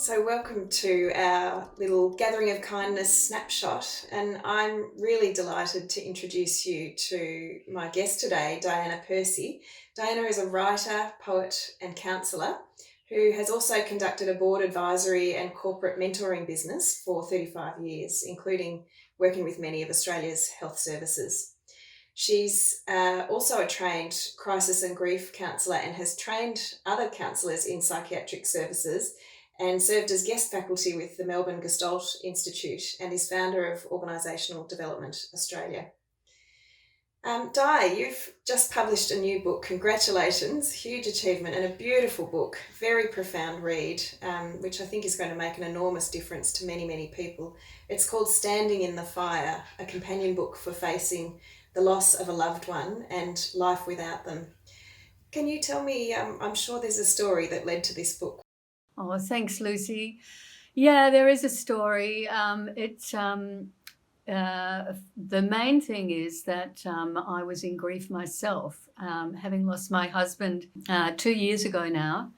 So, welcome to our little gathering of kindness snapshot. And I'm really delighted to introduce you to my guest today, Diana Percy. Diana is a writer, poet, and counsellor who has also conducted a board advisory and corporate mentoring business for 35 years, including working with many of Australia's health services. She's also a trained crisis and grief counsellor and has trained other counsellors in psychiatric services and served as guest faculty with the Melbourne Gestalt Institute and is founder of Organisational Development Australia. Di, you've just published a new book. Congratulations, huge achievement and a beautiful book, very profound read, which I think is going to make an enormous difference to many, many people. It's called Standing in the Fire, a companion book for facing the loss of a loved one and life without them. Can you tell me, I'm sure there's a story that led to this book. Oh, thanks, Lucy. Yeah, there is a story. The main thing is that I was in grief myself, having lost my husband 2 years ago now.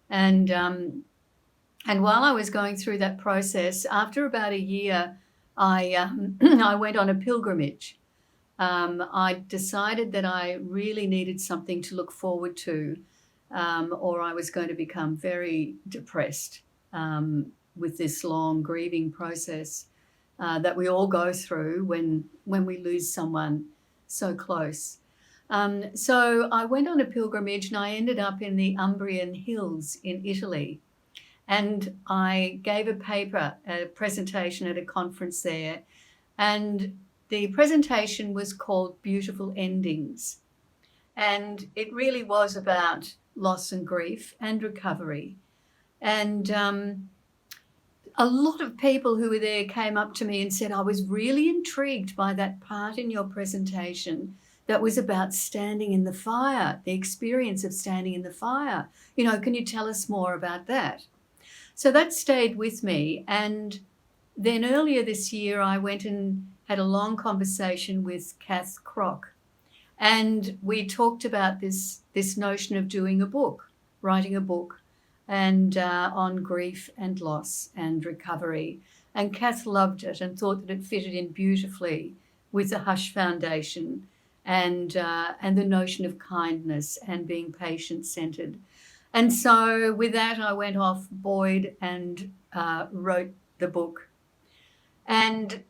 And while I was going through that process, after about a year, I went on a pilgrimage. I decided that I really needed something to look forward to, or I was going to become very depressed with this long grieving process that we all go through when we lose someone so close. So I went on a pilgrimage and I ended up in the Umbrian Hills in Italy. And I gave a presentation at a conference there. And the presentation was called Beautiful Endings. And it really was about loss and grief and recovery. And a lot of people who were there came up to me and said, I was really intrigued by that part in your presentation that was about standing in the fire, the experience of standing in the fire. Can you tell us more about that? So that stayed with me. And then earlier this year, I went and had a long conversation with Kath Kroc. And we talked about this notion of doing a book, writing a book, and on grief and loss and recovery. And Kath loved it and thought that it fitted in beautifully with the Hush Foundation and the notion of kindness and being patient-centered. And so with that, I went off buoyed and wrote the book. And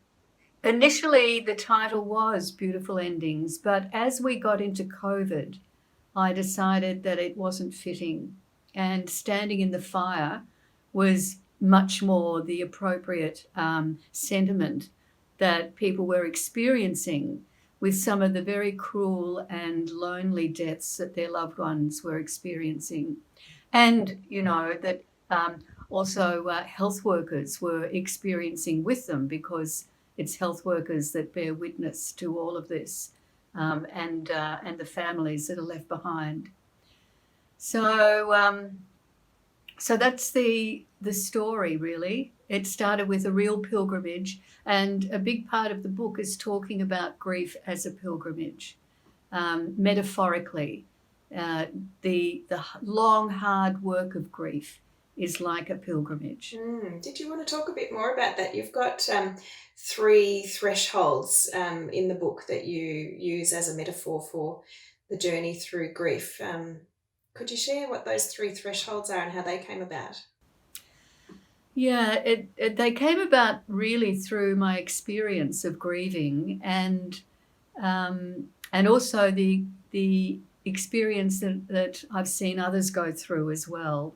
initially, the title was Beautiful Endings, but as we got into COVID, I decided that it wasn't fitting, and Standing in the Fire was much more the appropriate sentiment that people were experiencing with some of the very cruel and lonely deaths that their loved ones were experiencing. And, that also health workers were experiencing with them, because it's health workers that bear witness to all of this, and the families that are left behind. So that's the story, really. It started with a real pilgrimage, and a big part of the book is talking about grief as a pilgrimage, metaphorically. The long, hard work of grief is like a pilgrimage. Did you want to talk a bit more about that? You've got 3 thresholds in the book that you use as a metaphor for the journey through grief. Could you share what those 3 thresholds are and how they came about? Yeah, they came about really through my experience of grieving, and also the experience that I've seen others go through as well.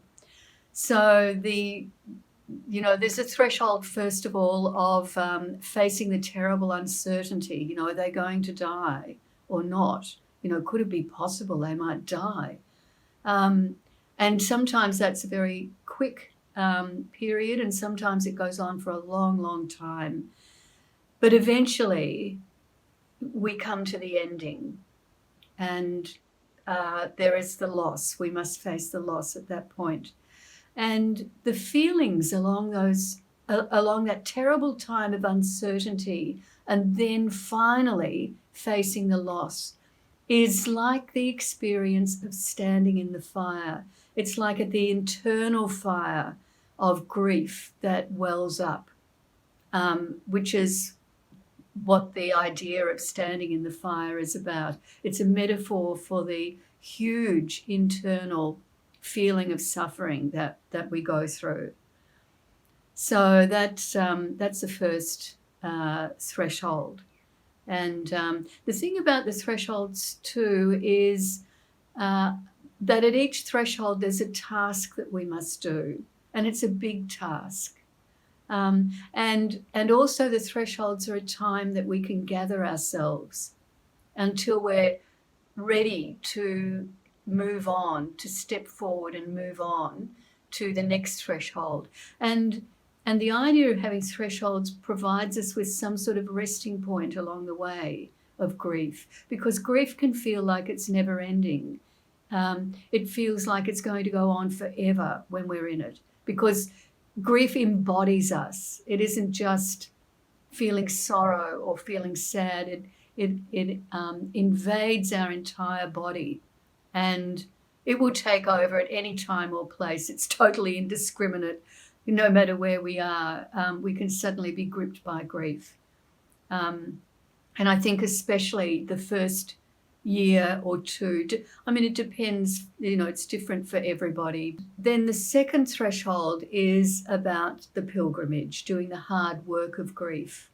So there's a threshold, first of all, of facing the terrible uncertainty. Are they going to die or not? Could it be possible they might die? And sometimes that's a very quick period, and sometimes it goes on for a long, long time. But eventually we come to the ending, and there is the loss. We must face the loss at that point. And the feelings along that terrible time of uncertainty, and then finally facing the loss, is like the experience of standing in the fire. It's like the internal fire of grief that wells up, which is what the idea of standing in the fire is about. It's a metaphor for the huge internal feeling of suffering that we go through. So that's the first threshold. And the thing about the thresholds too is that at each threshold there's a task that we must do, and it's a big task. And also the thresholds are a time that we can gather ourselves until we're ready to move on, to step forward and move on to the next threshold. And the idea of having thresholds provides us with some sort of resting point along the way of grief, because grief can feel like it's never ending. It feels like it's going to go on forever when we're in it, because grief embodies us. It isn't just feeling sorrow or feeling sad. It invades our entire body, and it will take over at any time or place. It's totally indiscriminate. No matter where we are, we can suddenly be gripped by grief. And I think especially the first year or two, I mean, it depends, it's different for everybody. Then the second threshold is about the pilgrimage, doing the hard work of grief.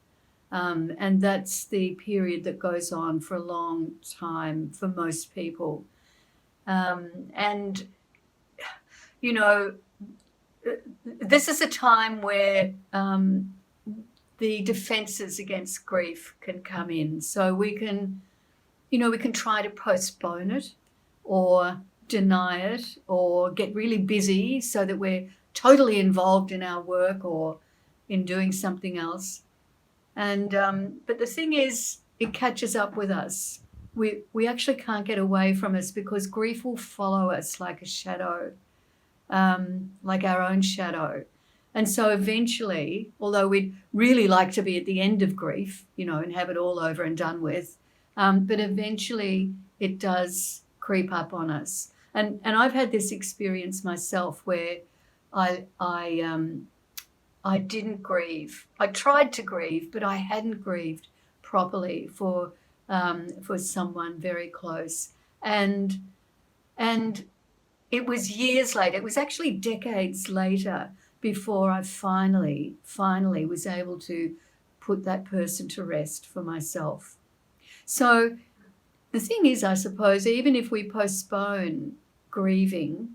And that's the period that goes on for a long time for most people. And, this is a time where the defenses against grief can come in. So we can try to postpone it or deny it or get really busy so that we're totally involved in our work or in doing something else. And but the thing is, it catches up with us. We actually can't get away from us, because grief will follow us like a shadow, like our own shadow. And so eventually, although we'd really like to be at the end of grief, and have it all over and done with, but eventually it does creep up on us. And I've had this experience myself where I didn't grieve. I tried to grieve, but I hadn't grieved properly for someone very close. And it was years later, it was actually decades later, before I finally was able to put that person to rest for myself. So the thing is, I suppose, even if we postpone grieving,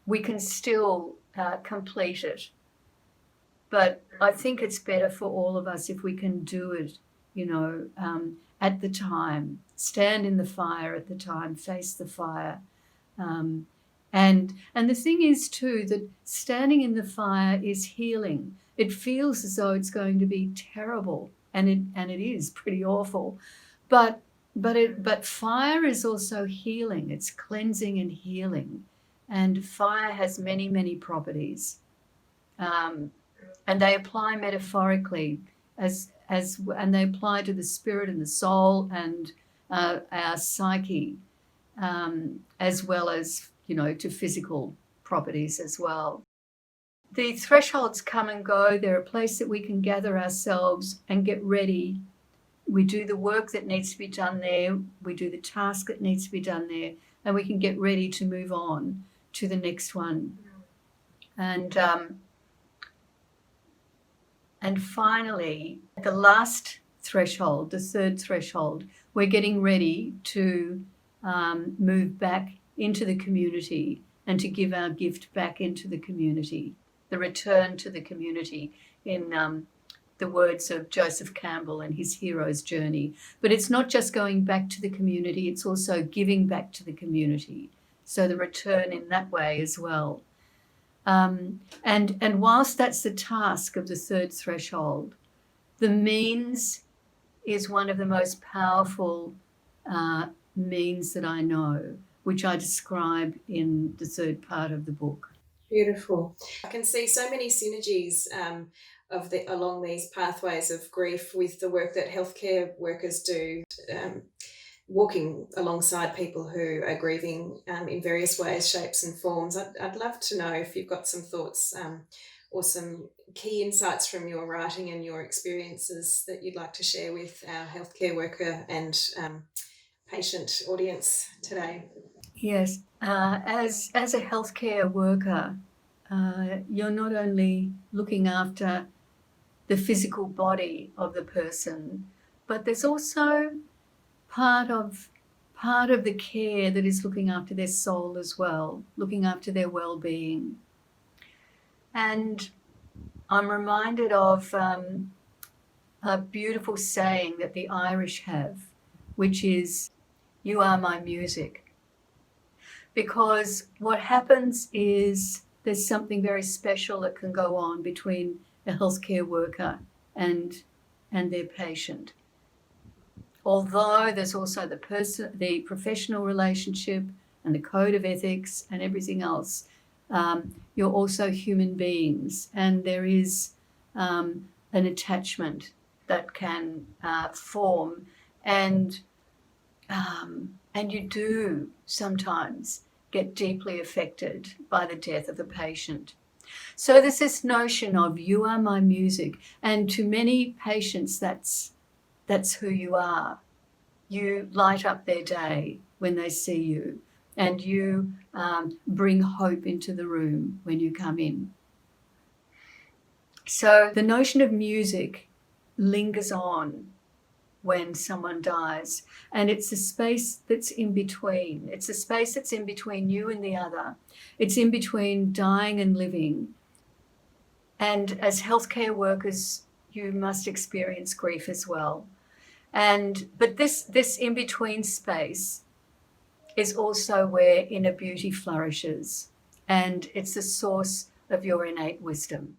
we can still complete it. But I think it's better for all of us if we can do it, at the time, stand in the fire at the time, face the fire. And the thing is too, that standing in the fire is healing. It feels as though it's going to be terrible, and it is pretty awful. But fire is also healing. It's cleansing and healing. And fire has many, many properties. And they apply metaphorically and they apply to the spirit and the soul and our psyche, as well as, to physical properties as well. The thresholds come and go. They're a place that we can gather ourselves and get ready. We do the work that needs to be done there. We do the task that needs to be done there, and we can get ready to move on to the next one. And finally, the last threshold, the third threshold, we're getting ready to move back into the community and to give our gift back into the community, the return to the community, in the words of Joseph Campbell and his hero's journey. But it's not just going back to the community, it's also giving back to the community. So the return in that way as well. And whilst that's the task of the third threshold, the means is one of the most powerful means that I know, which I describe in the third part of the book. Beautiful. I can see so many synergies along these pathways of grief with the work that healthcare workers do. walking alongside people who are grieving in various ways, shapes, and forms. I'd love to know if you've got some thoughts or some key insights from your writing and your experiences that you'd like to share with our healthcare worker and patient audience today. Yes, as a healthcare worker, you're not only looking after the physical body of the person, but there's also part of the care that is looking after their soul as well, looking after their well-being. And I'm reminded of a beautiful saying that the Irish have, which is, "You are my music." Because what happens is there's something very special that can go on between a healthcare worker and their patient. Although there's also the professional relationship and the code of ethics and everything else, you're also human beings, and there is an attachment that can form, and you do sometimes get deeply affected by the death of the patient. So there's this notion of "you are my music," and to many patients that's who you are. You light up their day when they see you, and you bring hope into the room when you come in. So the notion of music lingers on when someone dies, and it's a space that's in between. It's a space that's in between you and the other. It's in between dying and living. And as healthcare workers, you must experience grief as well. But this in-between space is also where inner beauty flourishes, and it's the source of your innate wisdom.